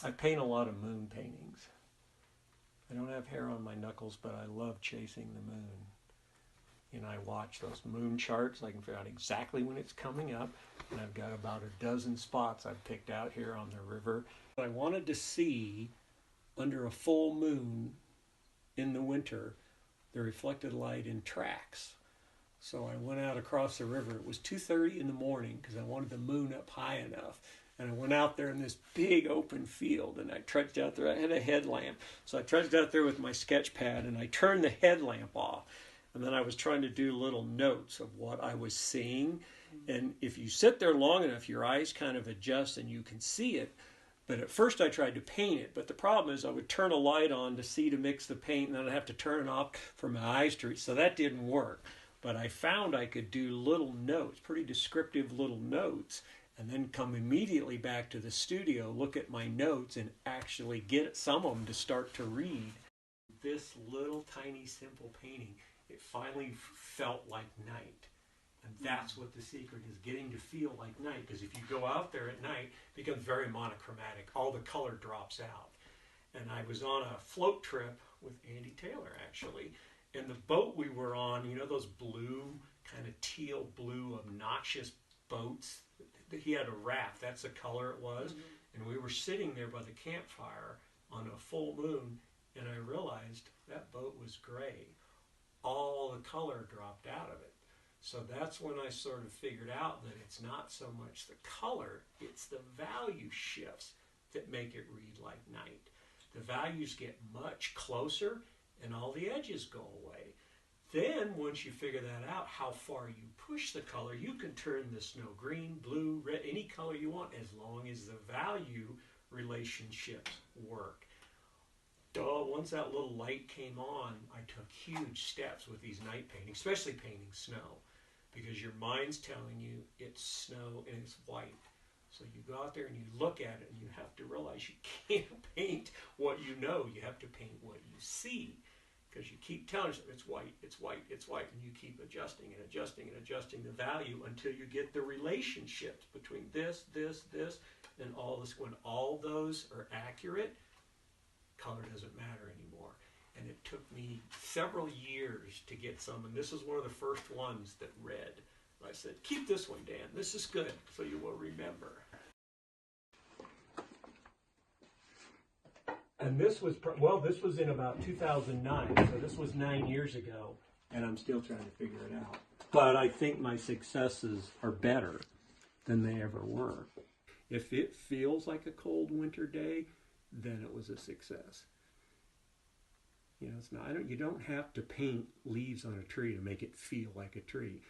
I paint a lot of moon paintings. I don't have hair on my knuckles, but I love chasing the moon. And I watch those moon charts. I can figure out exactly when it's coming up. And I've got about a dozen spots I've picked out here on the river. I wanted to see under a full moon in the winter the reflected light in tracks. So I went out across the river. It was 2:30 in the morning because I wanted the moon up high enough. And I went out there in this big open field and I trudged out there. I had a headlamp. So I trudged out there with my sketch pad and I turned the headlamp off. And then I was trying to do little notes of what I was seeing. And if you sit there long enough, your eyes kind of adjust and you can see it. But at first I tried to paint it. But the problem is I would turn a light on to see to mix the paint and then I'd have to turn it off for my eyes to reach. So that didn't work. But I found I could do little notes, pretty descriptive little notes, and then come immediately back to the studio, look at my notes, and actually get some of them to start to read. This little tiny simple painting, it finally felt like night. And that's what the secret is, getting to feel like night. Because if you go out there at night, it becomes very monochromatic. All the color drops out. And I was on a float trip with Andy Taylor, actually. And the boat we were on, you know those blue, kind of teal blue, obnoxious boats? He had a raft, that's the color it was. And we were sitting there by the campfire on a full moon, and I realized that boat was gray. All the color dropped out of it. So that's when I sort of figured out that it's not so much the color, it's the value shifts that make it read like night. The values get much closer and all the edges go away. Then once you figure that out, how far you push the color, you can turn the snow green, blue, red, any color you want as long as the value relationships work. Once that little light came on, I took huge steps with these night paintings, especially painting snow, because your mind's telling you it's snow and it's white. So you go out there and you look at it and you have to realize you can't paint what you know, you have to paint what you see. Because you keep telling yourself it's white, it's white, it's white, and you keep adjusting and adjusting and adjusting the value until you get the relationships between this, this, this, and all this. When all those are accurate, color doesn't matter anymore. And it took me several years to get some, and this is one of the first ones that read. I said, keep this one, Dan, this is good, so you will remember. And this was, this was in about 2009, so this was 9 years ago, and I'm still trying to figure it out. But I think my successes are better than they ever were. If it feels like a cold winter day, then it was a success. You know, it's not. You don't have to paint leaves on a tree to make it feel like a tree.